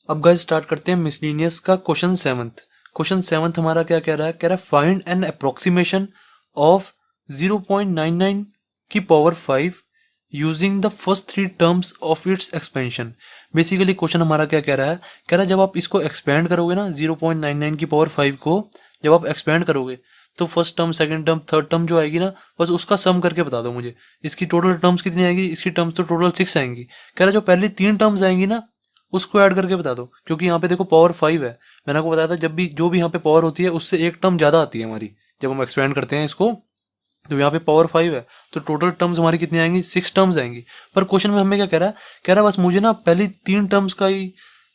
अब guys start करते हैं मिसलिनियस का क्वेश्चन सेवंथ। क्वेश्चन सेवंथ हमारा क्या कह रहा है फाइंड एन अप्रोक्सीमेशन ऑफ 0.99 की power 5 using the first three terms of its expansion. Basically question हमारा क्या कह रहा है जब आप इसको एक्सपेंड करोगे ना 0.99 की पावर 5 को जब आप एक्सपेंड करोगे तो first term, second term, third term जो आएगी ना बस उसका सम करके बता दो मुझे। इसकी टोटल टर्म्स कितनी आएगी? इसकी टर्म्स तो टोटल 6 आएंगी। कह रहा है जो पहली 3 टर्म्स आएंगी ना उसको ऐड करके बता दो, क्योंकि यहाँ पे देखो पावर 5 है। मैंने आपको बताया था जब भी जो भी यहाँ पे पावर होती है उससे एक टर्म ज्यादा आती है हमारी जब हम एक्सपेंड करते हैं इसको। तो यहाँ पे पावर 5 है तो टोटल टर्म्स हमारी कितनी आएंगी? 6 टर्म्स आएंगी। पर क्वेश्चन में हमें क्या कह रहा है बस मुझे ना पहली 3 टर्म्स का ही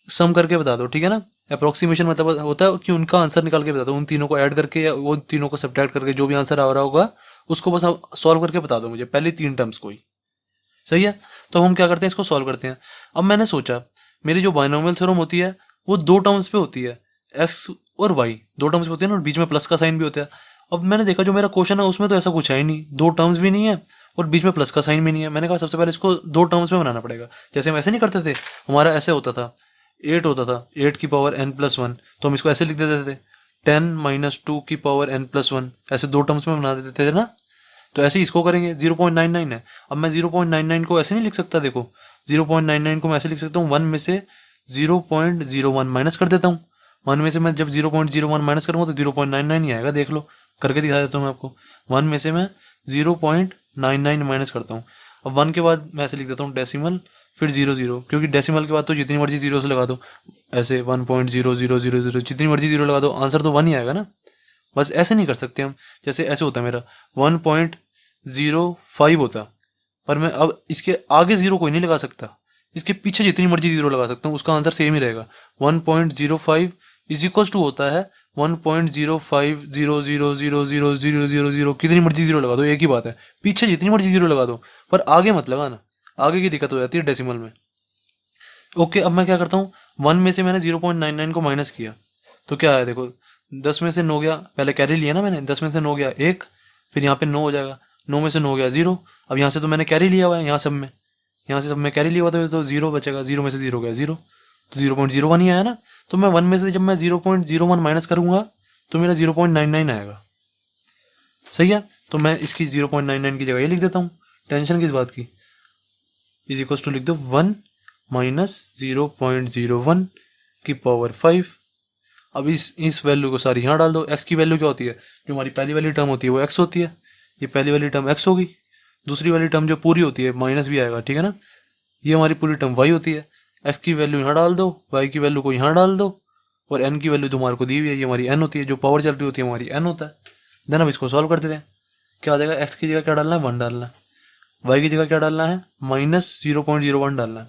सम करके बता दो, ठीक है ना। अप्रोक्सीमेशन मतलब होता है कि उनका आंसर निकाल के बता दो, उन तीनों को ऐड करके या उन तीनों को सब्ट्रैक्ट करके जो भी आंसर आ रहा होगा उसको बस सॉल्व करके बता दो मुझे पहली 3 टर्म्स को ही। सही है, तो हम क्या करते हैं इसको सॉल्व करते हैं। अब मैंने सोचा मेरी जो बाइनोमियल थ्योरम होती है वो 2 टर्म्स पे होती है, एक्स और वाई 2 टर्म्स पे होती है ना, और बीच में प्लस का साइन भी होता है। अब मैंने देखा जो मेरा क्वेश्चन है उसमें तो ऐसा कुछ है ही नहीं, 2 टर्म्स भी नहीं है और बीच में प्लस का साइन भी नहीं है। मैंने कहा सबसे पहले इसको 2 टर्म्स में बनाना पड़ेगा। जैसे हम ऐसे नहीं करते थे, हमारा ऐसे होता था 8 होता था 8 की पावर n+1, तो हम इसको ऐसे लिख देते थे 10 - 2 की पावर n+1, ऐसे 2 टर्म्स में बना देते थे ना। तो ऐसे ही इसको करेंगे, 0.99 है। अब मैं 0.99 को ऐसे नहीं लिख सकता, देखो 0.99 को मैं ऐसे लिख सकता हूँ 1 में से 0.01 माइनस कर देता हूँ। 1 में से मैं जब 0.01 माइनस करूँगा तो 0.99 ही आएगा, देख लो करके दिखा देता हूँ मैं आपको। 1 में से मैं 0.99 माइनस करता हूँ। अब 1 के बाद मैं ऐसे लिख देता हूँ डेसिमल, फिर 0 क्योंकि डेसिमल के बाद तो जितनी मर्जी जीरो से लगा दो, ऐसे 1.0000 जितनी मर्जी जीरो लगा दो आंसर तो 1 ही आएगा ना। बस ऐसे नहीं कर सकते हम, जैसे ऐसे होता है मेरा 1.05 होता, पर मैं अब इसके आगे जीरो कोई नहीं लगा सकता, इसके पीछे जितनी मर्जी जीरो लगा सकता हूँ उसका आंसर सेम ही रहेगा। 1.05 इज इक्वल टू होता है 1.05000000 कितनी मर्जी जीरो लगा दो एक ही बात है, पीछे जितनी मर्जी जीरो लगा दो पर आगे मत लगाना, आगे की दिक्कत हो जाती है डेसिमल में। ओके, अब मैं क्या करता हूँ 1 में से मैंने 0.99 को माइनस किया तो क्या है, देखो 10 में से 9 गया, पहले कैरी लिया ना मैंने, 10 में से 9 गया 1, फिर यहाँ पे 9 हो जाएगा, 9 में से 9 गया 0। अब यहाँ से तो मैंने कैरी लिया हुआ है, यहाँ से सब में कैरी लिया हुआ था तो 0 बचेगा, 0 में से 0 गया 0, तो 0.01 ही आया ना। तो मैं 1 में से जब मैं 0.01 माइनस करूंगा तो मेरा 0.99 आएगा। सही है, तो मैं इसकी 0.99 की जगह ये लिख देता हूँ, टेंशन किस बात की। इज इक्वल टू लिख दो 1 माइनस 0.01 की पावर 5। अब इस वैल्यू को सारी यहाँ डाल दो। x की वैल्यू क्या होती है? जो हमारी पहली वाली टर्म होती है वो x होती है, ये पहली वाली टर्म x होगी, दूसरी वाली टर्म जो पूरी होती है माइनस भी आएगा, ठीक है ना। ये हमारी पूरी टर्म y होती है, x की वैल्यू यहाँ डाल दो, y की वैल्यू को यहाँ डाल दो, और n की वैल्यू तो हमारे को दी हुई है, ये हमारी n होती है, जो पावर चल रही होती है हमारी n होता है। देन अब इसको सॉल्व कर देते हैं। क्या आ जाएगा? x की जगह क्या डालना है? 1 डालना है, y की जगह क्या डालना है? -0.01 डालना है,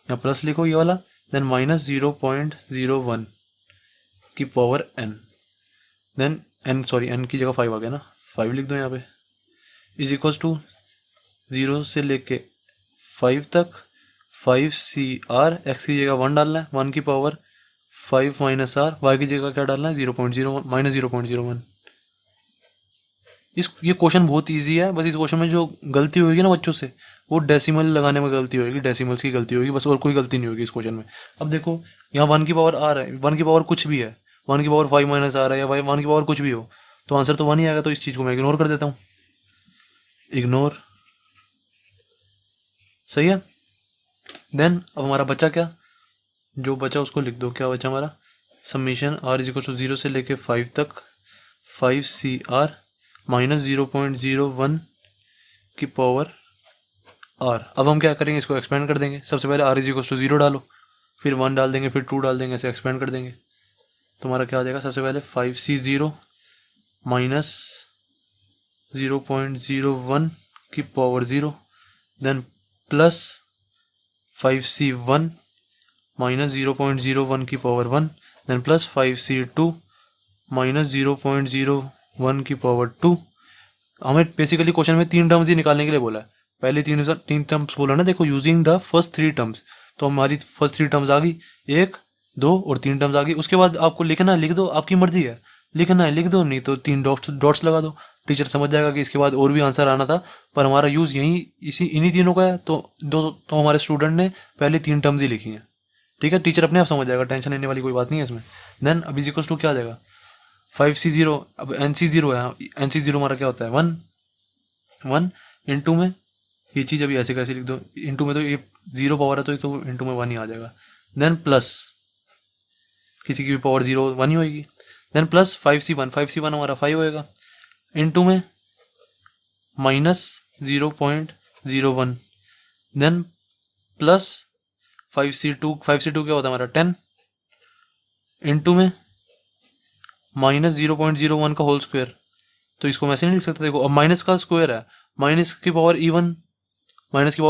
यहाँ प्लस लिखो ये वाला, देन -0.01 की पावर n, देन n की जगह 5 आ गया ना, 5 लिख दो यहाँ पे, इज इक्वल टू 0 से लेके 5 तक 5CR, x की जगह 1 डालना है, 1 की पावर 5 माइनस r, y की जगह क्या डालना है? 0.01 -0.01। ये क्वेश्चन बहुत इजी है, बस इस क्वेश्चन में जो गलती होगी ना बच्चों से वो डेसिमल लगाने में गलती होगी, डेसिमल्स की गलती होगी बस, और कोई गलती नहीं होगी इस क्वेश्चन में। अब देखो यहाँ 1 की पावर r है, 1 की पावर कुछ भी है, 1 की पावर 5 माइनस r है या 1 की पावर कुछ भी हो तो आंसर तो 1 ही आएगा, तो इस चीज़ को मैं इग्नोर कर देता हूँ, इग्नोर। सही है, देन अब हमारा बचा क्या? जो बचा उसको लिख दो, क्या बचा हमारा? Summation r is equal to 0 से लेके 5 तक 5CR माइनस 0.01 की पावर r। अब हम क्या करेंगे? इसको एक्सपेंड कर देंगे। सबसे पहले r इज इक्वल टू 0 डालो, फिर 1 डाल देंगे, फिर 2 डाल देंगे, ऐसे एक्सपेंड कर देंगे। तो हमारा क्या आ जाएगा? सबसे पहले 5C0 माइनस 0.01 की power 0, then plus 5C1 minus 0.01 की power 1, then plus 5C2 minus 0.01 की पावर 2। हमें बेसिकली क्वेश्चन में 3 टर्म्स ही निकालने के लिए बोला है, पहले तीन टर्म्स बोला ना, देखो यूजिंग द फर्स्ट 3 टर्म्स, तो हमारी फर्स्ट 3 टर्म्स आ गई, 1 2 और 3 टर्म्स आ गई। उसके बाद आपको लिखना है, लिख दो, आपकी मर्जी है, लिखना है लिख दो, नहीं तो 3 डॉट्स लगा दो, टीचर समझ जाएगा कि इसके बाद और भी आंसर आना था, पर हमारा यूज यही इन्हीं तीनों का है, तो हमारे स्टूडेंट ने पहले 3 टर्म्स ही लिखी हैं, ठीक है, टीचर अपने आप समझ जाएगा, टेंशन लेने वाली कोई बात नहीं है इसमें। देन अब इज इक्वल्स टू क्या आ जाएगा 5c0, अब nc0 है, nc0 हमारा क्या होता है 1 इंटू में ये चीज़ अभी ऐसे कैसे लिख दो, इंटू में तो ये 0 पावर है तो इंटू में 1 ही आ जाएगा। देन प्लस किसी की भी पावर 0 1 ही होगी। देन प्लस 5c1 हमारा 5 होएगा, इंटू में माइनस 0.01। देन प्लस 5c2 क्या होता है हमारा 10, इंटू में माइनस 0.01 का होल स्क्वायर। तो इसको मैं ऐसे नहीं लिख सकता, देखो अब माइनस का स्क्वायर है, माइनस की पावर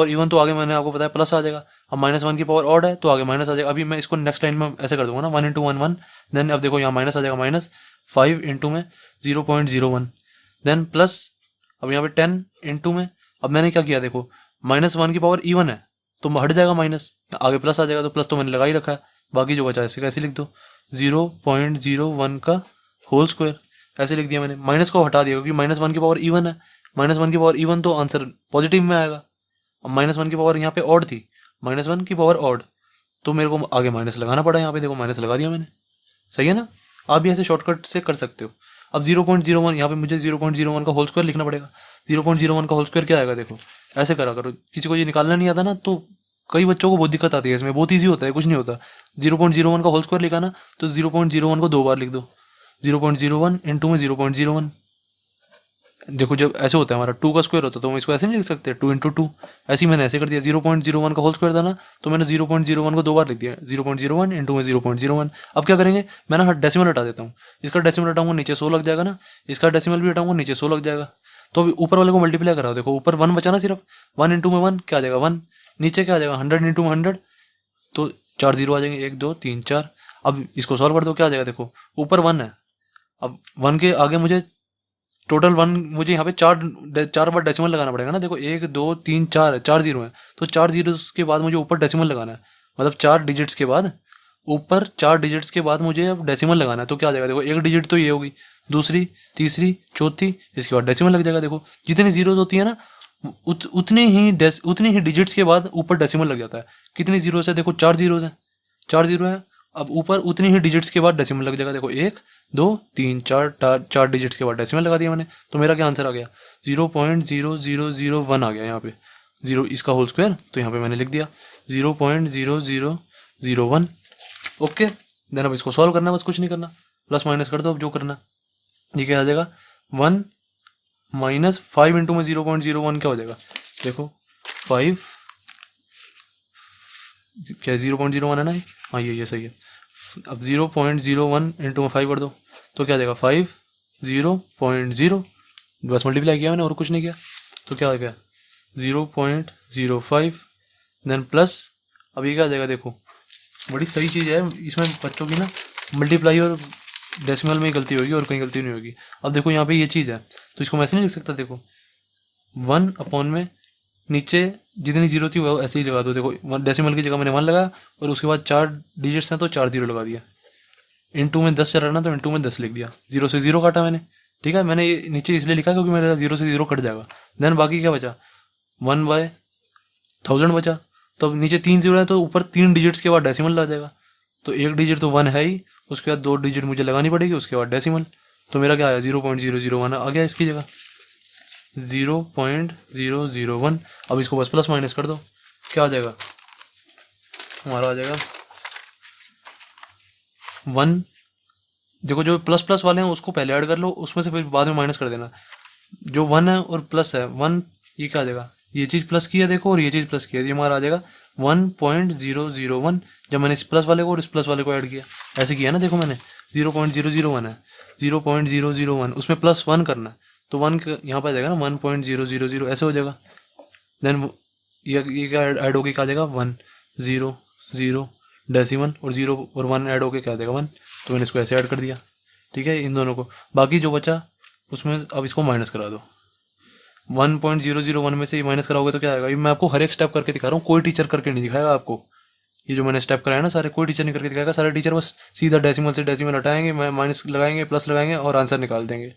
इवन तो आगे मैंने आपको बताया प्लस आ जाएगा। अब -1 की पावर ऑड है तो आगे माइनस आ जाएगा। अभी मैं इसको नेक्स्ट लाइन में ऐसे कर दूंगा ना 1 इंटू 1 देन अब देखो यहाँ माइनस आ जाएगा, -5 इंटू में 0.01। देन प्लस अब यहाँ पे 10 इंटू में, अब मैंने क्या किया देखो -1 की पावर इवन है तो हट जाएगा माइनस, आगे प्लस आ जाएगा, तो प्लस तो मैंने लगा ही रखा है, बाकी जो बचा है इसे कैसे लिख दो 0.01 का होल स्क्वायर, ऐसे लिख दिया मैंने। माइनस को हटा दिया क्योंकि -1 की पावर इवन है, -1 की पावर इवन तो आंसर पॉजिटिव में आएगा। अब -1 की पावर यहाँ पे ऑड थी, -1 की पावर ऑड, तो मेरे को आगे माइनस लगाना पड़ा, यहाँ पे देखो माइनस लगा दिया मैंने, सही है ना। आप भी ऐसे शॉर्टकट से कर सकते हो। अब 0.01 यहाँ पे मुझे 0.01 का होल स्क्वायर लिखना पड़ेगा। 0.01 का होल स्क्वायर क्या आएगा देखो, ऐसे करा करो, किसी को ये निकालना नहीं आता ना तो कई बच्चों को बहुत दिक्कत आती है इसमें, बहुत ईजी होता है, कुछ नहीं होता। 0.01 का होल स्क्वायर लिखा ना तो 0.01 को 2 बार लिख दो, 0.01 इंटू में 0.01। देखो जब ऐसे होता है हमारा 2 का स्क्वायर होता है तो हम इसको ऐसे नहीं लिख सकते 2 इंटू 2, ऐसे ही मैंने ऐसे कर दिया। 0.01 का होल स्क्वायर था ना तो मैंने 0.01 को 2 बार लिख दिया, 0.01 इंटू में 0.01। अब क्या करेंगे, मैं ना डेसिमल हटा देता हूँ, इसका डेसिमल हटाऊंगा नीचे 100 लग जाएगा ना, इसका डेसिमल भी हटाऊंगा नीचे 100 लग जाएगा। तो अभी ऊपर वाले को मल्टीप्लाई करा, देखो ऊपर 1 बचा ना सिर्फ, 1 इंटू में 1 क्या आ जाएगा 1, नीचे क्या आ जाएगा 100 इंटू में 100 तो 4 जीरो आ जाएंगे, 1 2 3 4। अब इसको सॉल्व कर दो, क्या आ जाएगा देखो ऊपर 1 है, अब 1 के आगे मुझे टोटल 1 मुझे यहाँ पे 4 बार डेसिमल लगाना पड़ेगा ना। देखो 1 2 3 4 है, 4 जीरो है तो 4 जीरो के बाद मुझे ऊपर डेसिमल लगाना है, मतलब 4 डिजिट्स के बाद ऊपर 4 डिजिट्स के बाद मुझे अब डेसिमल लगाना है। तो क्या आ जाएगा देखो, एक डिजिट तो ये होगी, दूसरी तीसरी चौथी, इसके बाद डेसिमल लग जाएगा। देखो जितनी जीरोज होती है ना उतने ही डिजिट्स के बाद ऊपर डेसिमल लग जाता है। कितनी जीरोज है देखो, 4 जीरोज है, 4 जीरो है, अब ऊपर उतनी ही डिजिट्स के बाद डेसिमल लग जाएगा। देखो 1 2 3 4 डिजिट्स के बाद डेसिमल लगा दिया मैंने, तो मेरा क्या आंसर आ गया 0.0001 आ गया यहाँ पे, जीरो इसका होल स्क्वायर, तो यहाँ पे मैंने लिख दिया 0.0001। ओके, देन अब इसको सॉल्व करना, बस कुछ नहीं करना, प्लस माइनस कर दो अब जो करना। ये क्या आ जाएगा 1 -5 इंटू में 0.01 क्या हो जाएगा देखो 5 क्या 0.01 है ना, हाँ ये सही है। अब 0.01 इंटू में 5 कर दो तो क्या आ जाएगा 5 0.0, बस मल्टीप्लाई किया मैंने और कुछ नहीं किया, तो क्या आ गया 0.05। देन प्लस अब ये क्या आ जाएगा देखो, बड़ी सही चीज़ है इसमें बच्चों की ना, मल्टीप्लाई और डेसिमल में ही गलती होगी और कहीं गलती नहीं होगी। अब देखो यहाँ पे ये चीज़ है तो इसको मैं ऐसे नहीं लिख सकता, देखो 1 अपॉन में नीचे जितनी जीरो थी वो ऐसे ही लगा दो। देखो डेसिमल की जगह मैंने 1 लगाया और उसके बाद 4 डिजिट्स हैं तो 4 जीरो लगा दिया, इंटू में 10 चल रहा ना तो इंटू में 10 लिख दिया, 0 से 0 काटा मैंने, ठीक है। मैंने ये नीचे इसलिए लिखा क्योंकि मेरा 0 से 0 कट जाएगा। देन बाकी क्या बचा 1/1000 बचा, तो अब नीचे 3 जीरो है तो ऊपर 3 डिजिट्स के बाद डेसिमल लग जाएगा, तो एक डिजिट तो 1 है ही, उसके बाद 2 डिजिट मुझे लगानी पड़ेगी, उसके बाद डेसिमल, तो मेरा क्या आया 0.001 आ गया इसकी जगह 0.001। अब इसको बस प्लस माइनस कर दो, क्या आ जाएगा हमारा आ जाएगा 1। देखो जो प्लस प्लस वाले हैं उसको पहले ऐड कर लो, उसमें से फिर बाद में माइनस कर देना। जो 1 है और प्लस है 1, ये क्या आ जाएगा, ये चीज़ प्लस की है देखो और ये चीज़ प्लस की है, ये हमारा आ जाएगा 1.001। जब मैंने इस प्लस वाले को और इस प्लस वाले को ऐड किया, ऐसे किया ना, देखो मैंने 0.001 है, 0.001 उसमें +1 करना है तो 1 यहाँ पर आ जाएगा ना 1.000 ऐसे हो जाएगा। देन ये क्या ऐड होके क्या आ जाएगा 1 0 0 डेसिमल और 0 और 1 ऐड होके क्या आ जाएगा 1, तो मैंने इसको ऐसे ऐड कर दिया, ठीक है इन दोनों को। बाकी जो बचा उसमें अब इसको माइनस करा दो, 1.001 में से ये माइनस कराओगे तो क्या आएगा। ये मैं आपको हर एक स्टेप करके दिखा रहा हूँ, कोई टीचर करके नहीं दिखाएगा आपको। ये जो मैंने स्टेप कराया ना सारे, कोई टीचर नहीं करके दिखाएगा, सारे टीचर बस सीधा डेसिमल से डेसिमल हटाएंगे, माइनस लगाएंगे प्लस लगाएंगे और आंसर निकाल देंगे।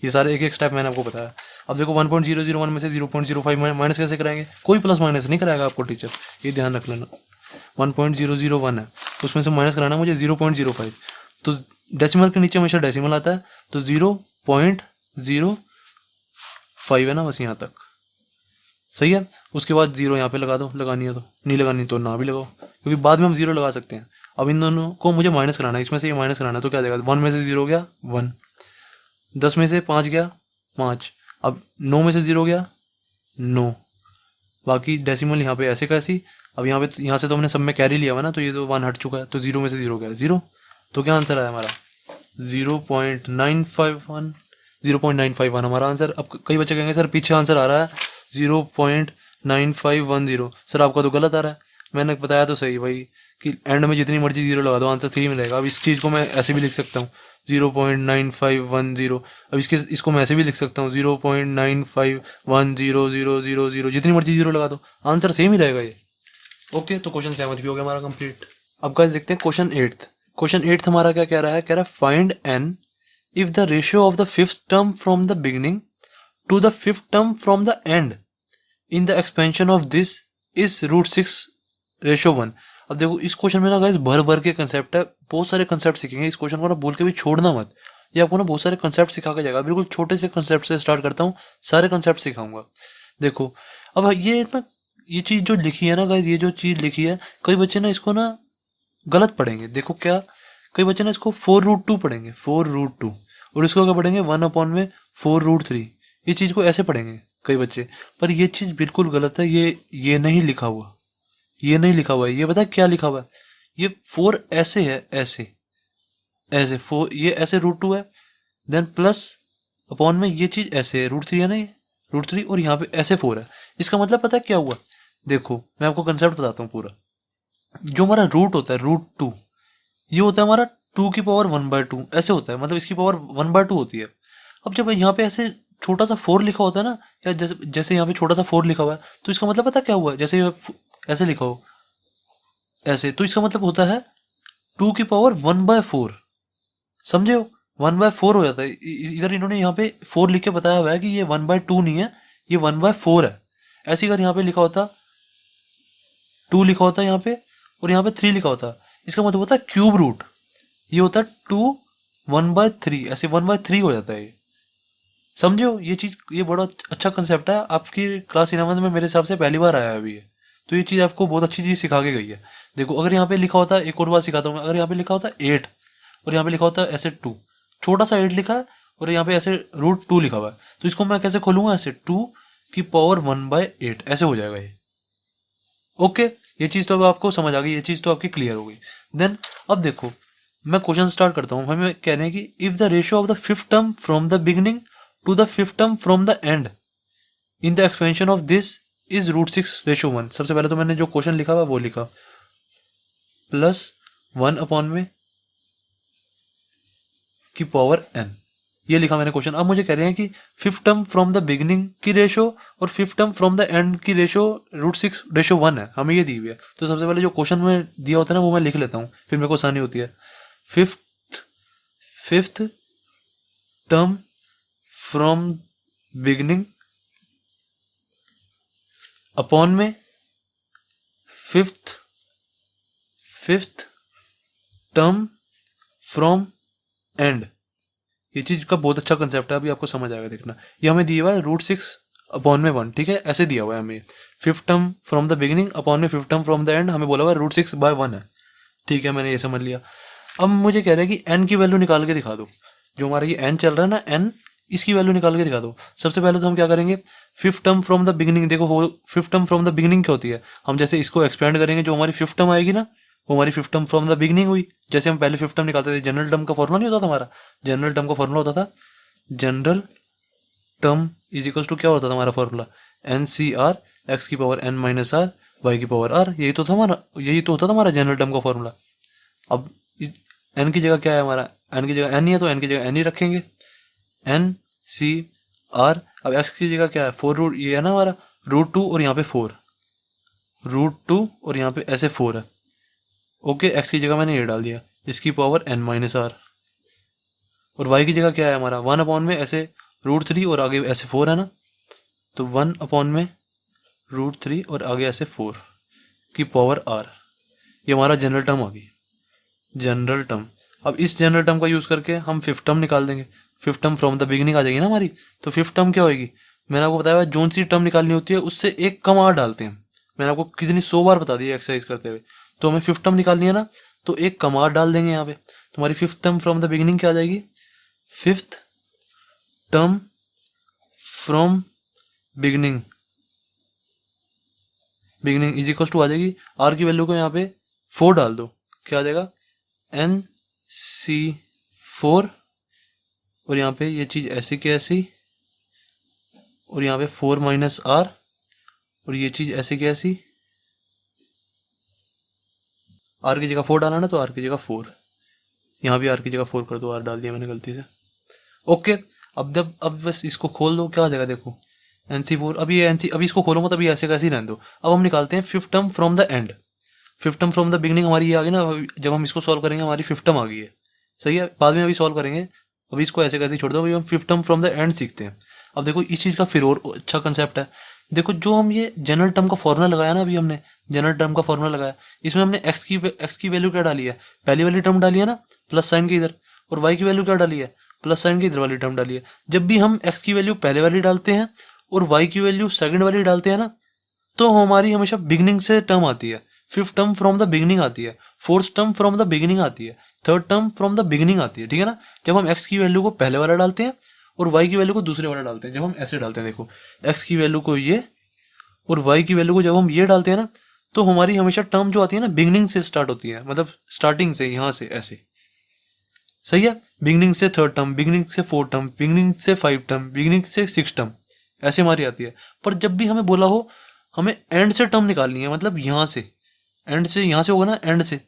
ये सारे एक एक स्टेप मैंने आपको बताया। अब देखो 1.001 में से 0.05 माइनस कैसे कराएंगे, कोई प्लस माइनस नहीं कराएगा आपको टीचर, ये ध्यान रख लेना। 1.001 है, उसमें से माइनस कराना है मुझे 0.05, तो डेसिमल के नीचे हमेशा डेसिमल आता है, तो 0.05 है ना, बस यहाँ तक सही है। उसके बाद जीरो यहाँ पे लगा दो, लगानी है तो, नहीं लगानी तो ना भी लगाओ, क्योंकि बाद में हम जीरो लगा सकते हैं। अब इन दोनों को मुझे माइनस कराना है, इसमें से ये माइनस कराना है, तो क्या देगा, 1 में से 0 गया 1, 10 में से 5 गया 5, अब 9 में से 0 गया 9, बाकी डेसिमल यहाँ पे ऐसे कैसी। अब यहाँ पे यहाँ से तो हमने सब में कैरी लिया हुआ ना, तो ये तो 1 हट चुका है, तो 0 में से 0 गया 0, तो क्या आंसर आया हमारा 0.951, 0.951 हमारा आंसर। अब कई बच्चे कहेंगे सर पीछे आंसर आ रहा है 0.9510, सर आपका तो गलत आ रहा है। मैंने बताया तो सही भाई कि एंड में जितनी मर्जी जीरो लगा दो आंसर सही मिलेगा। अब इस चीज़ को मैं ऐसे भी लिख सकता हूँ 0.9510, अब इसको मैं ऐसे भी लिख सकता हूँ 0.95100000, जितनी मर्जी जीरो लगा दो आंसर सेम ही रहेगा ये। ओके, तो क्वेश्चन 7 भी हो गया हमारा कंप्लीट। अब गाइस देखते हैं क्वेश्चन 8। क्वेश्चन 8 हमारा क्या कह रहा है, कह रहा है find n if the ratio of the fifth term from the beginning to the fifth term from the end in the expansion of this is √6:1। अब देखो इस क्वेश्चन में ना गाइस भर भर के कंसेप्ट है, बहुत सारे कंसेप्ट सीखेंगे। इस क्वेश्चन को ना बोल के भी छोड़ना मत, ये आपको ना बहुत सारे कंसेप्ट सिखा के जाएगा। बिल्कुल छोटे से कंसेप्ट से स्टार्ट करता हूँ, सारे कंसेप्ट सिखाऊंगा। देखो अब ये ना, ये चीज़ जो लिखी है ना गाइस, ये जो चीज़ लिखी है, कई बच्चे ना इसको ना गलत पढ़ेंगे। देखो क्या, कई बच्चे ना इसको 4√2 पढ़ेंगे, 4√2, और इसको क्या पढ़ेंगे 1/4√3। इस चीज़ को ऐसे पढ़ेंगे कई बच्चे, पर ये चीज़ बिल्कुल गलत है। ये नहीं लिखा हुआ, ये नहीं लिखा हुआ है। ये पता है क्या लिखा हुआ है, ये 4 ऐसे है, ऐसे ऐसे 4, ये ऐसे √2 है, देन प्लस अपॉन में ये चीज़ ऐसे है, √3 है ना, ये √3, और यहाँ पे ऐसे 4 है। इसका मतलब पता है क्या हुआ, देखो मैं आपको कंसेप्ट बताता हूँ पूरा। जो हमारा रूट होता है √2, ये होता है हमारा 2⁻1/2, ऐसे होता है, मतलब इसकी पावर 1/2 होती है। अब जब यहाँ पे ऐसे छोटा सा 4 लिखा होता है ना, या जैसे यहाँ पे छोटा सा 4 लिखा हुआ है, तो इसका मतलब पता क्या हुआ, जैसे ऐसे लिखा हो ऐसे, तो इसका मतलब होता है 2⁻1/4, समझे हो, 1/4 हो जाता है। इधर इन्होंने यहाँ पे 4 लिख के बताया हुआ है कि ये 1/2 नहीं है, ये 1/4 है। ऐसे अगर यहाँ पे लिखा होता 2 लिखा होता है यहाँ पे, और यहाँ पे 3 लिखा होता, इसका मतलब होता है क्यूब रूट, ये होता है 2 1/3, ऐसे 1/3 हो जाता है ये, समझे हो। ये चीज़, ये बड़ा अच्छा कंसेप्ट है, आपकी क्लास 11 में मेरे हिसाब से पहली बार आया है अभी ये, तो ये चीज़ आपको बहुत अच्छी चीज़ सिखा के गई है। देखो अगर यहाँ पे लिखा होता, एक और बात सिखाता हूँ, अगर यहाँ पे लिखा होता 8 और यहाँ पे लिखा होता ऐसे 2, छोटा सा 8 लिखा है और यहाँ पे ऐसे √2 लिखा हुआ है, तो इसको मैं कैसे खोलूंगा, ऐसे 2⁻1/8 ऐसे हो जाएगा ये। ओके, ये चीज़ तो अब आपको समझ आ गई, ये चीज़ तो आपकी क्लियर हो गई। देन अब देखो मैं क्वेश्चन स्टार्ट करता हूँ। हमें कह रहे हैं कि if the ratio of the fifth term from the beginning to the fifth term from the end in the expansion of this is √6:1। सबसे पहले तो मैंने जो क्वेश्चन लिखा हुआ वो लिखा +1/n की पावर n, ये लिखा मैंने क्वेश्चन। अब मुझे कह रहे हैं कि fifth term from the beginning की रेशो और fifth term from the and की रेशो √6:1 है, हमें ये दी हुई है। तो सबसे पहले जो क्वेश्चन में दिया होता है ना वो मैं लिख लेता हूँ, फिर मेरे को आसानी होती है। Fifth term from beginning upon में फिफ्थ टर्म फ्रॉम एंड। ये चीज का बहुत अच्छा कंसेप्ट है, अभी आपको समझ आएगा, देखना। ये हमें दिया हुआ है √6/1, ठीक है, ऐसे दिया हुआ है हमें। Fifth term from the beginning upon में fifth term from the end, हमें बोला हुआ है √6/1 है, ठीक है, मैंने ये समझ लिया। अब मुझे कह रहा है कि n की वैल्यू निकाल के दिखा दो, जो हमारा ये n चल रहा है ना, n, इसकी वैल्यू निकाल के दिखा दो। सबसे पहले तो हम क्या करेंगे, fifth term from the beginning, देखो fifth term from the beginning क्या होती है, हम जैसे इसको एक्सपेंड करेंगे, जो हमारी फिफ्थ टर्म आएगी ना वो हमारी fifth term from the beginning हुई। जैसे हम पहले फिफ्थ टर्म निकालते थे, जनरल टर्म का फॉर्मूला नहीं होता था हमारा, जनरल टर्म का फॉर्मूला होता था, general term is equal to क्या होता था हमारा फॉर्मूला, NCR x⁻n-r y⁻r, यही तो था हमारा, यही तो होता था हमारा जनरल टर्म का फॉर्मूला। अब n की जगह क्या है हमारा, n की जगह n ही है, तो n की जगह n ही रखेंगे, NCR। अब x की जगह क्या है, 4 ये है ना हमारा √2 और यहाँ पे 4, √2 और यहाँ पे ऐसे 4 है। ओके, x की जगह मैंने ये डाल दिया, इसकी पावर n-r, और y की जगह क्या है हमारा 1/में में ऐसे √3 और आगे ऐसे 4 है ना, तो 1/में में √3 और आगे ऐसे 4 की पावर r। ये हमारा जनरल टर्म आ गई, जनरल टर्म। अब इस जनरल टर्म का यूज़ करके हम फिफ्थ टर्म निकाल देंगे। Fifth term from the beginning आ जाएगी ना हमारी। तो फिफ्थ टर्म क्या होगी, मैंने आपको बताया जोन सी टर्म निकालनी होती है उससे एक कम आर डालते हैं। मैंने आपको कितनी 100 बार बता दी एक्सरसाइज करते हुए। तो हमें फिफ्थ टर्म निकालनी है ना, तो एक कम आर डाल देंगे यहाँ पे। तुम्हारी fifth term from the beginning क्या आ जाएगी, fifth term from beginning, beginning is equal to आ जाएगी, आर की वैल्यू को यहाँ पे 4 डाल दो, क्या आ जाएगा NC4, और यहाँ पे ये चीज़ ऐसी की ऐसी, और यहाँ पे 4 माइनस आर, और ये चीज़ ऐसी की ऐसी, आर की जगह 4 डाला ना तो आर की जगह 4, यहाँ भी आर की जगह 4 कर दो, आर डाल दिया मैंने गलती से। ओके, अब बस इसको खोल दो, क्या आ जाएगा देखो NC4। अभी ये अभी इसको खोलूंगा तभी ऐसे कैसे ही रहने दो। अब हम निकालते हैं fifth term from the and. Fifth term from the beginning हमारी ये आ गई ना, जब हम इसको सॉल्व करेंगे हमारी फिफ्थ टर्म आ गई है, सही है, बाद में अभी सॉल्व करेंगे। अभी इसको ऐसे कैसे छोड़ दो, अभी हम fifth term from the and सीखते हैं। अब देखो इस चीज़ का फिर और अच्छा कंसेप्ट है। देखो जो हम ये जनरल टर्म का फॉर्मूला लगाया ना, अभी हमने जनरल टर्म का फॉर्मूला लगाया, इसमें हमने एक्स की वैल्यू क्या डाली है, पहली वाली टर्म डाली है ना प्लस साइन की इधर, और वाई की वैल्यू क्या डाली है, प्लस साइन की इधर वाली टर्म डाली है। जब भी हम एक्स की वैल्यू पहले वाली डालते हैं और वाई की वैल्यू सेकंड वाली डालते हैं ना, तो हमारी हमेशा बिगिनिंग से टर्म आती है। Fifth term from the beginning आती है, fourth term from the beginning आती है, third term from the beginning आती है, ठीक है ना। जब हम एक्स की वैल्यू को पहले वाला डालते हैं और वाई की वैल्यू को दूसरे वाला डालते हैं, जब हम ऐसे डालते हैं, देखो एक्स की वैल्यू को ये और वाई की वैल्यू को जब हम ये डालते हैं ना, तो हमारी हमेशा टर्म जो आती है ना बिगिनिंग से स्टार्ट होती है, मतलब स्टार्टिंग से, यहाँ से ऐसे, सही है। बिगिनिंग से थर्ड टर्म, बिगिनिंग से फोर्थ टर्म, बिगिनिंग से 5 टर्म, बिगिनिंग से 6 टर्म, ऐसे हमारी आती है। पर जब भी हमें बोला हो हमें एंड से टर्म निकालनी है, मतलब यहाँ से एंड से, यहाँ से होगा ना एंड से,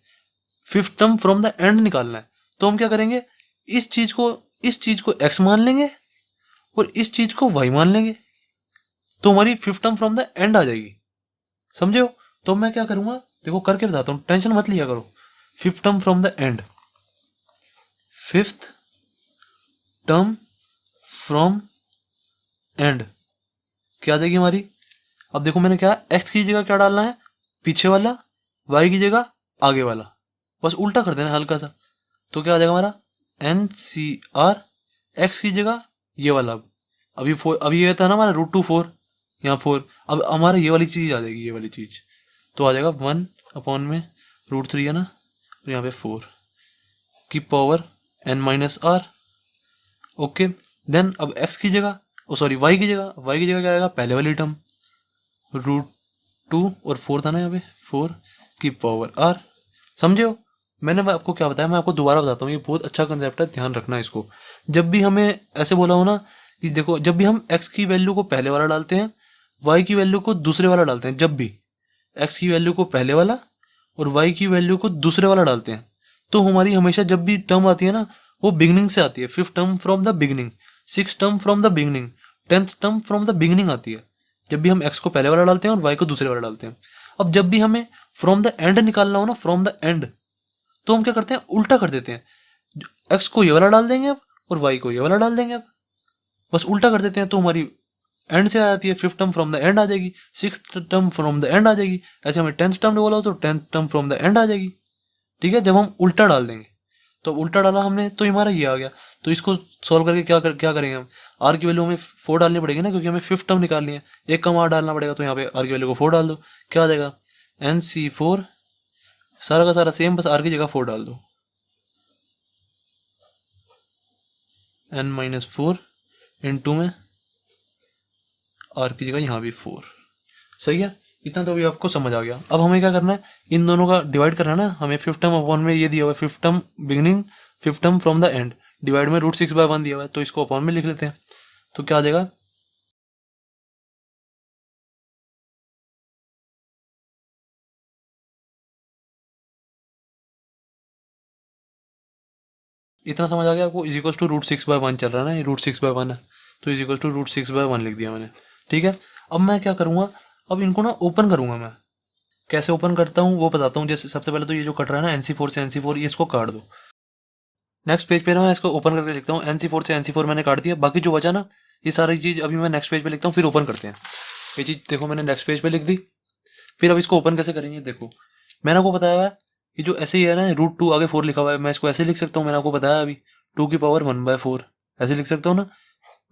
fifth term from the and निकालना है, तो हम क्या करेंगे, इस चीज को x मान लेंगे और इस चीज को y मान लेंगे, तो हमारी fifth term from the end आ जाएगी, समझे हो। तो मैं क्या करूंगा, देखो करके बताता हूँ, टेंशन मत लिया करो। Fifth term from the and, fifth term from and क्या आ जाएगी हमारी। अब देखो मैंने क्या, x की जगह क्या डालना है, पीछे वाला, y की जगह आगे वाला, बस उल्टा कर देना हल्का सा, तो क्या आ जाएगा हमारा NCR, x की जगह ये वाला। अभी ये था ना हमारा √2 4, यहाँ 4, अब हमारा ये वाली चीज़ आ जाएगी, ये वाली चीज़, तो आ जाएगा 1/√3 है ना, और यहाँ पे 4 की पावर n-r। ओके, देन अब x की जगह, सॉरी y की जगह क्या आएगा, पहले वाली टर्म √2 और 4 था ना यहाँ पे, 4 की पावर r, समझे हो। मैंने आपको क्या बताया, मैं आपको दोबारा बताता हूँ, ये बहुत अच्छा कंसेप्ट है, ध्यान रखना इसको। जब भी हमें ऐसे बोला हो ना कि देखो, जब भी हम x की वैल्यू को पहले वाला डालते हैं, y की वैल्यू को दूसरे वाला डालते हैं, जब भी x की वैल्यू को पहले वाला और y की वैल्यू को दूसरे वाला डालते हैं, तो हमारी हमेशा जब भी टर्म आती है ना, वो बिगिनिंग से आती है। Fifth term from the beginning, six term from the beginning, 10th term from the beginning आती है, जब भी हम x को पहले वाला डालते हैं और y को दूसरे वाला डालते हैं। अब जब भी हमें फ्रॉम द एंड निकालना हो ना, फ्रॉम द एंड, तो हम क्या करते हैं, उल्टा कर देते हैं, x को ये वाला डाल देंगे अब और y को ये वाला डाल देंगे अब, बस उल्टा कर देते हैं, तो हमारी एंड से आ जाती है, fifth term from the end आ जाएगी, six term from the end आ जाएगी, ऐसे हमें 10th टर्म बोला हो तो 10th term from the end आ जाएगी, ठीक है, जब हम उल्टा डाल देंगे। तो उल्टा डाला हमने तो हमारा ये आ गया। तो इसको सॉल्व करके क्या करेंगे हम, आर की वैल्यू हमें 4 डालनी पड़ेगी ना, क्योंकि हमें फिफ्थ टर्म निकालनी है, एक कम आर डालना पड़ेगा, तो यहाँ पे आर की वैल्यू को 4 डाल दो, क्या आ जाएगा NC4, सारा का सारा सेम, बस आर की जगह 4 डाल दो, n-4 इंटू में आर की जगह यहाँ भी 4, सही है। इतना तो अभी आपको समझ आ गया। अब हमें क्या करना है, इन दोनों का डिवाइड करना है ना, हमें फिफ्थ टर्म अपॉन में ये दिया हुआ है, fifth term beginning, fifth term from the and, divide में √6/1 दिया हुआ है, तो इसको अपॉन में लिख लेते हैं, तो क्या आ जाएगा, इतना समझ आ गया आपको, इज इक्वल टू √6/1 चल रहा है ना, ये √6/1 है, तो इज इक्वल टू √6/1 लिख दिया मैंने, ठीक है। अब मैं क्या करूँगा, अब इनको ना ओपन करूँगा, मैं कैसे ओपन करता हूँ वो बताता हूँ। जैसे सबसे पहले तो ये जो कट रहा है ना NC4 से NC4, ये इसको काट दो। नेक्स्ट पेज पे ना मैं इसको ओपन करके लिखता हूँ, NC4 से NC4 मैंने काट दिया, बाकी जो बचा ना ये सारी चीज़ अभी मैं नेक्स्ट पेज पे लिखता हूँ, फिर ओपन करते हैं। ये चीज़ देखो मैंने नेक्स्ट पेज पे लिख दी, फिर अब इसको ओपन कैसे करेंगे, देखो मैंने आपको बताया हुआ है ये जो ऐसे ही है ना, √2 आगे 4 लिखा हुआ है, मैं इसको ऐसे लिख सकता हूँ, मैंने आपको बताया अभी, 2 की पावर 1/4 ऐसे लिख सकता हूँ ना।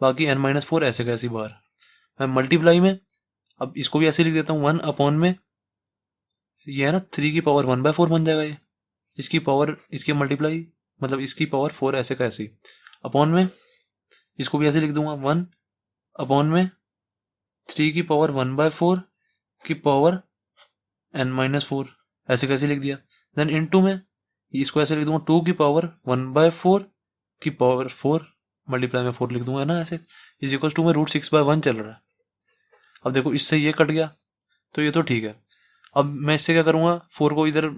बाकी n-4 ऐसे का ऐसे बाहर। मैं मल्टीप्लाई में अब इसको भी ऐसे लिख देता हूँ, 1 अपॉन में ये है ना 3 की पावर 1/4 बन जाएगा ये। इसकी पावर इसकी मल्टीप्लाई मतलब इसकी पावर 4 ऐसे का ऐसे, अपॉन में इसको भी ऐसे लिख दूंगा, 1 अपॉन में 3 की पावर 1/4 की पावर n-4 ऐसे कैसे लिख दिया। देन इनटू में इसको ऐसे लिख दूंगा, 2 की पावर 1/4 की पावर 4 मल्टीप्लाई में 4 लिख दूंगा ना ऐसे, इज इक्वल टू में √6/1 चल रहा है। अब देखो इससे ये कट गया तो ये तो ठीक है। अब मैं इससे क्या करूंगा, 4 को इधर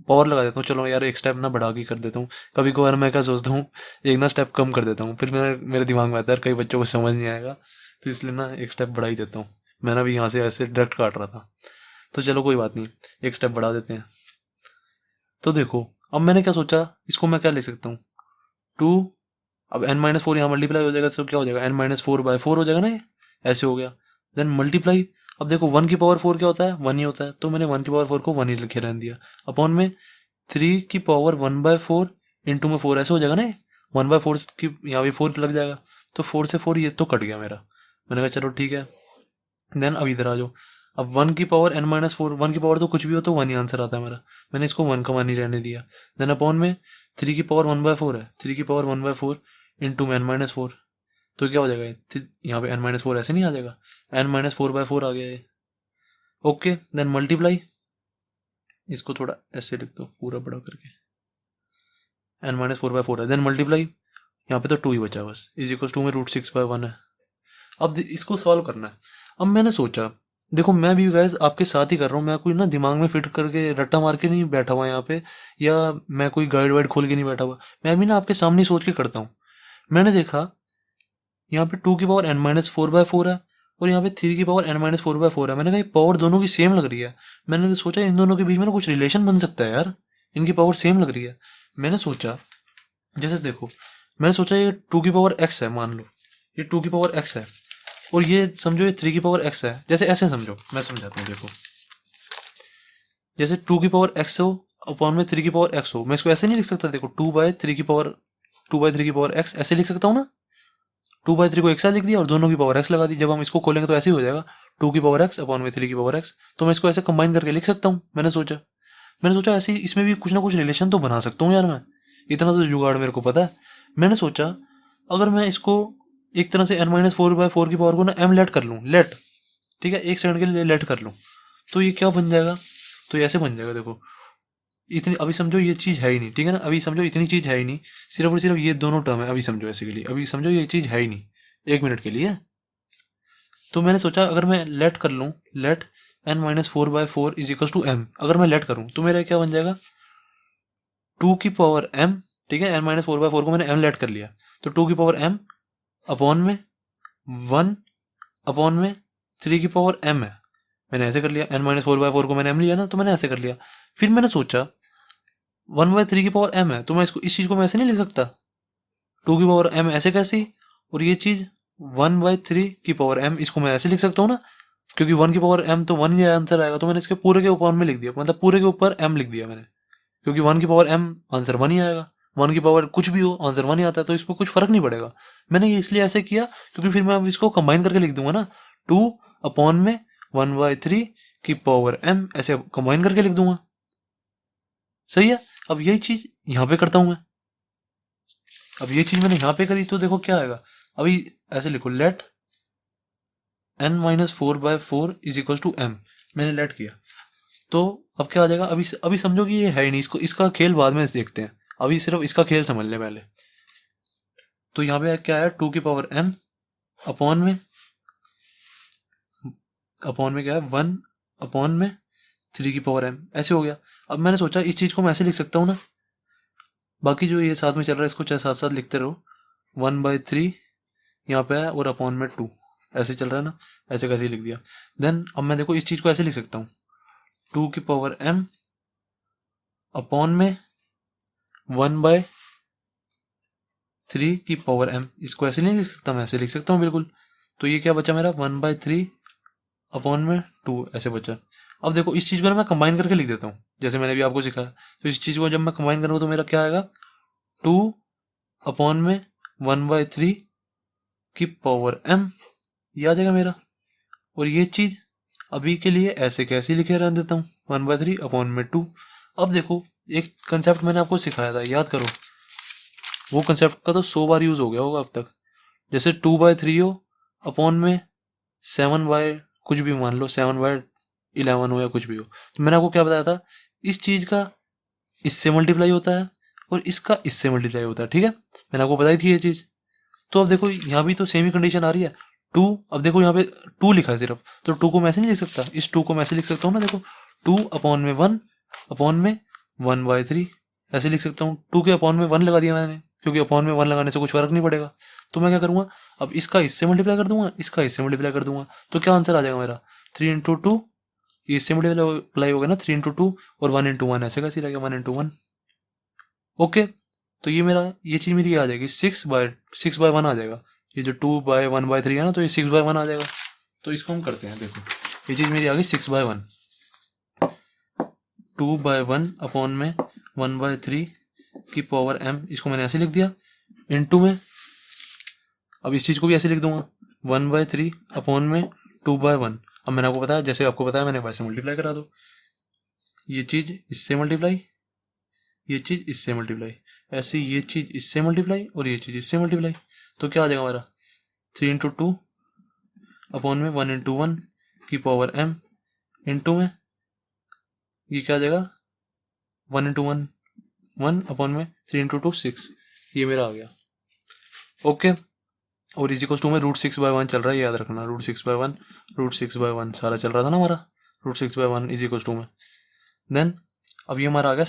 पावर लगा देता हूँ, चलो यार एक स्टेप ना बढ़ा के कर देता हूँ। कभी कभार मैं क्या सोचता हूँ, एक ना स्टेप कम कर देता हूँ, फिर मेरे दिमाग में आता है कई बच्चों को समझ नहीं आएगा, तो इसलिए ना एक स्टेप बढ़ा ही देता हूँ। मैंने भी यहाँ से ऐसे डायरेक्ट काट रहा था, तो चलो कोई बात नहीं, एक स्टेप बढ़ा देते हैं। तो देखो अब मैंने क्या सोचा, इसको मैं क्या लिख सकता हूँ, 2 अब n-4 यहाँ मल्टीप्लाई हो जाएगा तो क्या हो जाएगा, n-4/4 हो जाएगा ना, ये ऐसे हो गया। देन मल्टीप्लाई, अब देखो 1 की पावर 4 क्या होता है, 1 ही होता है, तो मैंने 1 की पावर 4 को 1 ही लिखे रहने दिया, अपॉन में 3 की पावर 1/4 इंटू में 4 ऐसे हो जाएगा ना, 1/4 की यहाँ भी 4 लग जाएगा, तो 4 से 4 ये तो कट गया मेरा। मैंने कहा चलो ठीक है। देन अब इधर आ जाओ, अब 1 की पावर n-4, 1 की पावर तो कुछ भी हो तो 1 ही आंसर आता है मेरा, मैंने इसको 1 का 1 ही रहने दिया। देन अपॉन में 3 की पावर 1/4 है, 3 की पावर 1/4 इंटू में n-4, तो क्या हो जाएगा, यहाँ पे n-4 ऐसे नहीं आ जाएगा, n-4/4 आ गया ये। ओके देन मल्टीप्लाई, इसको थोड़ा ऐसे लिख दो पूरा बड़ा करके, n-4/4 है। देन मल्टीप्लाई, यहाँ पे तो 2 ही बचा बस, इज इक्वल टू में √6/1 है। अब इसको सॉल्व करना है। अब मैंने सोचा, देखो मैं भी गाइस आपके साथ ही कर रहा हूँ, मैं कोई ना दिमाग में फिट करके रट्टा मार के नहीं बैठा हुआ यहाँ पे, या मैं कोई गाइड वाइड खोल के नहीं बैठा हुआ, मैं भी ना आपके सामने सोच के करता हूँ। मैंने देखा यहाँ पे 2 की पावर n-4/4 है, और यहाँ पे 3 की पावर n-4/4 है। मैंने कहा ये पावर दोनों की सेम लग रही है, मैंने सोचा इन दोनों के बीच में ना कुछ रिलेशन बन सकता है यार, इनकी पावर सेम लग रही है। मैंने सोचा, जैसे देखो मैंने सोचा ये 2 की पावर x है, मान लो ये 2 की पावर x है, और ये समझो ये 3 की पावर x है, जैसे ऐसे समझो, मैं समझाता हूँ। देखो जैसे 2 की पावर x हो अपॉन में 3 की पावर x हो, मैं इसको ऐसे नहीं लिख सकता, देखो 2/3 की पावर x ऐसे लिख सकता हूँ ना, 2/3 को एक साथ लिख दिया और दोनों की पावर x लगा दी, जब हम इसको खोलेंगे तो ऐसे ही हो जाएगा, 2 की पावर x अपॉन में 3 की पावर x, तो मैं इसको ऐसे कंबाइन करके लिख सकता हूँ। मैंने सोचा ऐसे इसमें भी कुछ ना कुछ रिलेशन तो बना सकता हूँ यार, मैं इतना तो जुगाड़ मेरे को पता है। मैंने सोचा अगर मैं इसको एक तरह से n-4/4 की पावर को ना m लेट कर लूँ, लेट, ठीक है, 1 सेकंड के लिए लेट कर लूँ, तो ये क्या बन जाएगा, तो ये ऐसे बन जाएगा। देखो इतनी, अभी समझो ये चीज़ है ही नहीं, ठीक है ना, अभी समझो इतनी चीज़ है ही नहीं, सिर्फ और सिर्फ ये दोनों टर्म है, अभी समझो ऐसे के लिए, अभी समझो ये चीज़ है ही नहीं 1 मिनट के लिए। तो मैंने सोचा अगर मैं लेट कर लूँ, let n-4/4 is equal to m, अगर मैं लेट करूँ तो मेरा क्या बन जाएगा, 2 की पावर m, ठीक है, n-4/4 को मैंने m लेट कर लिया, तो 2 की पावर m अपॉन में 1 अपॉन में 3 की पावर m है, मैंने ऐसे कर लिया, n-4/4 को मैंने m लिया ना, तो मैंने ऐसे कर लिया। फिर मैंने सोचा 1/3 की पावर m है, तो मैं इसको इस चीज़ को मैं ऐसे नहीं लिख सकता, 2 की पावर m ऐसे कैसी, और ये चीज़ 1/3 की पावर m, इसको मैं ऐसे लिख सकता हूँ ना, क्योंकि 1 की पावर m तो 1 ही आंसर आएगा, तो मैंने इसके पूरे के ऊपर में लिख दिया, मतलब पूरे के ऊपर m लिख दिया मैंने, क्योंकि 1 की पावर m आंसर 1 ही आएगा, 1 की पावर कुछ भी हो आंसर 1 ही आता है, तो इसमें कुछ फर्क नहीं पड़ेगा। मैंने ये इसलिए ऐसे किया क्योंकि फिर मैं अब इसको कंबाइन करके लिख दूंगा ना, 2 अपॉन में 1/3 की पावर m ऐसे कंबाइन करके लिख दूंगा, सही है। अब यही चीज यहाँ पे करता हूं मैं, अब ये चीज मैंने यहाँ पे करी, तो देखो क्या आएगा, अभी ऐसे लिखो, let n-4/4 is equal to m, मैंने लेट किया, तो अब क्या आ जाएगा, अभी समझो कि ये है ही नहीं, इसको इसका खेल बाद में देखते हैं, अभी सिर्फ इसका खेल समझ ले पहले। तो यहाँ पे क्या है, 2 की पावर m अपॉन में क्या है, 1 अपॉन में 3 की पावर m ऐसे हो गया। अब मैंने सोचा इस चीज को मैं ऐसे लिख सकता हूँ ना, बाकी जो ये साथ में चल रहा है इसको चाहे साथ साथ लिखते रहो, 1/3 यहाँ पे है और अपॉन में 2 ऐसे चल रहा है ना, ऐसे कैसे लिख दिया। देन अब मैं देखो इस चीज को ऐसे लिख सकता हूँ, 2 की पावर m अपॉन में 1/3 की पावर m, इसको ऐसे नहीं लिख सकता, मैं ऐसे लिख सकता हूँ बिल्कुल। तो ये क्या बचा मेरा, 1/3 अपॉन में 2 ऐसे बचा। अब देखो इस चीज़ को ना मैं कंबाइन करके लिख देता हूँ, जैसे मैंने भी आपको सिखाया। तो इस चीज़ को जब मैं कंबाइन करूँगा तो मेरा क्या आएगा, 2/1/3 की पावर m, ये आ जाएगा मेरा। और ये चीज़ अभी के लिए ऐसे कैसे लिखे रहने देता हूँ, 1/3/2। अब देखो एक कंसेप्ट मैंने आपको सिखाया था, याद करो, वो कंसेप्ट का तो 100 बार यूज हो गया होगा अब तक। जैसे 2/3 हो, अपॉन में 7 कुछ भी मान लो, 7/11 हो या कुछ भी हो। तो मैंने आपको क्या बताया था, इस चीज का इससे मल्टीप्लाई होता है और इसका इससे मल्टीप्लाई होता है, ठीक है, मैंने आपको बताई थी ये चीज। तो अब देखो यहाँ भी तो सेम ही कंडीशन आ रही है, 2। अब देखो यहाँ पे 2 लिखा है सिर्फ, तो 2 को मैं ऐसे नहीं लिख सकता, इस 2 को मैं ऐसे लिख सकता हूँ ना, देखो 2/1/3 ऐसे लिख सकता हूँ। 2 के अपॉन में 1 लगा दिया मैंने, क्योंकि अपॉन में 1 लगाने से कुछ फर्क नहीं पड़ेगा। तो मैं क्या करूंगा, अब इसका इससे मल्टीप्लाई कर दूंगा, इसका इससे मल्टीप्लाई कर दूंगा, तो क्या आंसर आ जाएगा मेरा, 3 × 2, इससे मल्टीप्लाई हो गया ना 3 × 2, और 1 × 1 ऐसे कैसे रहेगा, 1 × 1। ओके, तो ये मेरा, ये चीज मेरी आ जाएगी 6/1 आ जाएगा। ये जो 2/1/3 है ना, तो ये 6/1 आ जाएगा। तो इसको हम करते हैं, देखो ये चीज मेरी आ गई 6/1, 2/1 अपॉन में 1/3 की पावर m, इसको मैंने ऐसे लिख दिया, इनटू में, अब इस चीज को भी ऐसे लिख दूंगा, 1/3 अपॉन में 2/1। अब मैंने आपको बताया, जैसे आपको बताया मैंने, वैसे मल्टीप्लाई करा दो, ये चीज इससे मल्टीप्लाई, ये चीज इससे मल्टीप्लाई, ऐसे ये चीज इससे मल्टीप्लाई और ये चीज इससे मल्टीप्लाई। तो क्या आ जाएगा हमारा, 3 × 2 अपॉन में 1 × 1 की पावर m, इंटू में ये क्या आ जाएगा, 1 × 1 अपॉन में 3 × 2 6, ये मेरा आ गया। ओके, और इज इक्वल टू में √6/1 चल रहा है, याद रखना, √6/1 सारा चल रहा था ना हमारा, √6/1 इज इक्वल टू में। देन अब ये हमारा आ गया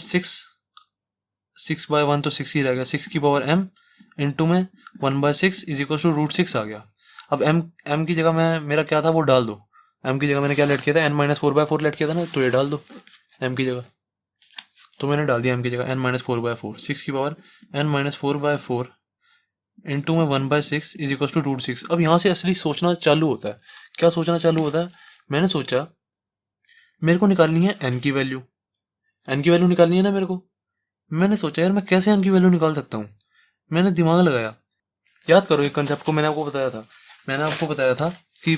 6/1 तो 6 ही रह गया, 6 की पावर m इंटू में 1/6 इज इक्वल टू √6 आ गया। अब m की जगह मैं, मेरा क्या था वो डाल दो, m की जगह मैंने क्या लेट किया था, n-4/4 लेट किया था ना, तो ये डाल दो m की जगह। तो मैंने डाल दिया m की जगह n-4/4, 6 की पावर n-4/4 इंटू में 1/6 इज इक्वल टू √6। अब यहाँ से असली सोचना चालू होता है। क्या सोचना चालू होता है, मैंने सोचा मेरे को निकालनी है n की वैल्यू, n की वैल्यू निकालनी है ना मेरे को। मैंने सोचा यार मैं कैसे n की वैल्यू निकाल सकता हूँ, मैंने दिमाग लगाया। याद करो एक कंसेप्ट को मैंने आपको बताया था, मैंने आपको बताया था कि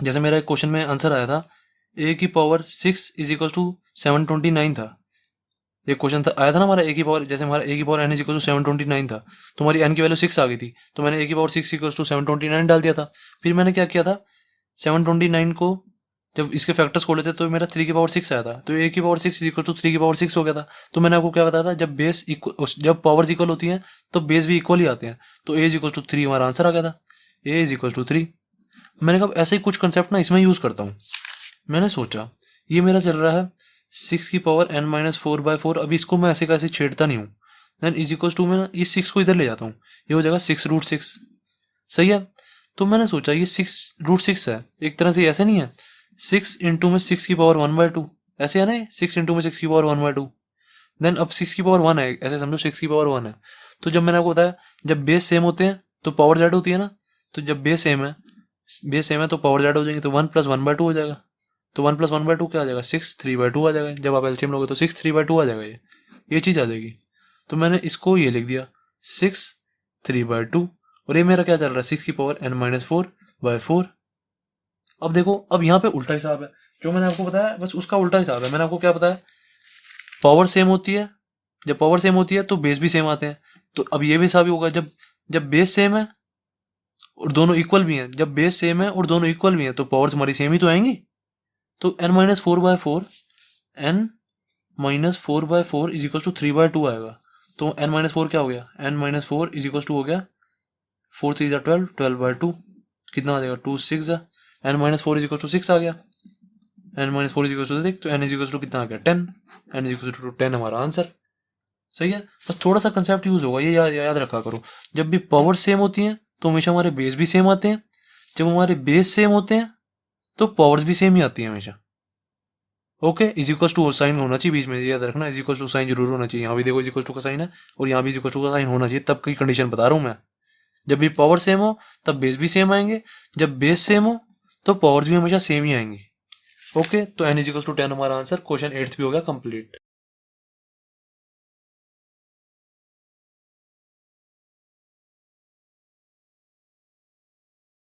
जैसे मेरा एक क्वेश्चन में आंसर आया था a की पावर 6 इज इक्वल टू 729 था। ये क्वेश्चन था, आया था ना हमारा a की पावर, जैसे हमारा a की power n is equal to 729 था, तो हमारी n की वैल्यू 6 आ गई थी, तो मैंने a की पावर 6 इक्वल टू 729 डाल दिया था। फिर मैंने क्या किया था, 729 को जब इसके फैक्टर्स खोले थे तो मेरा 3 की पावर 6 आया था, तो a की पावर 6 इज इक्वल टू 3 की पावर 6 हो गया था। तो मैंने आपको क्या बताया था, जब बेस इक्वल, जब पावर्स इक्वल होती हैं तो बेस भी इक्वल ही आते हैं, तो a इज इक्वल टू 3 हमारा आंसर आ गया था, a इज इक्वल टू 3। मैंने कहा ऐसे ही कुछ कंसेप्ट ना इसमें यूज करता हूँ। मैंने सोचा ये मेरा चल रहा है 6 की पावर n-4/4, अभी इसको मैं ऐसे कैसे छेड़ता नहीं हूँ, देन इज इक्वल टू में इस 6 को इधर ले जाता हूँ, ये हो जाएगा 6√6, सही है। तो मैंने सोचा ये 6√6 है, एक तरह से ऐसे नहीं है, 6 इंटू में 6 की पावर 1/2 ऐसे है ना, 6 इंटू में 6 की पावर 1/2। देन अब 6 की पावर 1 है, ऐसे समझो 6 की पावर 1 है। तो जब मैंने आपको बताया जब बेस सेम होते हैं तो पावर z होती है ना, तो जब बेस सेम है तो पावर z हो जाएंगे, तो 1 + 1/2 हो जाएगा। तो 1 + 1/2 क्या आ जाएगा, 6 3/2 आ जाएगा। जब आप एलसीएम लोगे तो 6 3/2 आ जाएगा, ये चीज आ जाएगी। तो मैंने इसको ये लिख दिया 6 3/2, और ये मेरा क्या चल रहा है, 6 की पावर n-4/4। अब देखो अब यहाँ पे उल्टा हिसाब है, जो मैंने आपको बताया बस उसका उल्टा हिसाब है। मैंने आपको क्या बताया, पावर सेम होती है, जब पावर सेम होती है तो बेस भी सेम आते हैं। तो अब ये भी हिसाब ही होगा, जब बेस सेम है और दोनों इक्वल भी हैं, जब बेस सेम है और दोनों इक्वल भी हैं तो पावर्स हमारी सेम ही तो आएंगी। तो n-4/4 n-4/4 is equal to 3/2 आएगा। तो n-4 क्या हो गया, n-4 इज इक्वल टू हो गया 4 3 12, 12/2 कितना आ जाएगा, 2 6 है, n-4 इज इक्वल टू 6 आ गया, n-4 इज इक्वल टू 6, तो n इज इक्वल टू कितना आ गया 10, n इज इक्वल टू 10 हमारा आंसर, सही है। बस थोड़ा सा कंसेप्ट यूज होगा, ये याद रखा करो, जब भी पावर सेम होती है तो हमेशा हमारे बेस भी सेम आते हैं, जब हमारे बेस सेम होते हैं तो पावर्स भी सेम ही आती है हमेशा। Okay, is equal to sign होना चाहिए बीच में, याद रखना, इज इक्वल टू साइन जरूर होना चाहिए। यहाँ भी देखो इज इक्वल टू का साइन है और यहाँ भी इज इक्वल टू का साइन होना चाहिए, तब की कंडीशन बता रहा हूँ मैं। जब भी पावर सेम हो तब बेस भी सेम आएंगे, जब बेस सेम हो तो पावर्स भी हमेशा सेम ही आएंगी। ओके, तो n इज इक्वल टू 10 हमारा आंसर क्वेश्चन 8th भी हो गया कंप्लीट।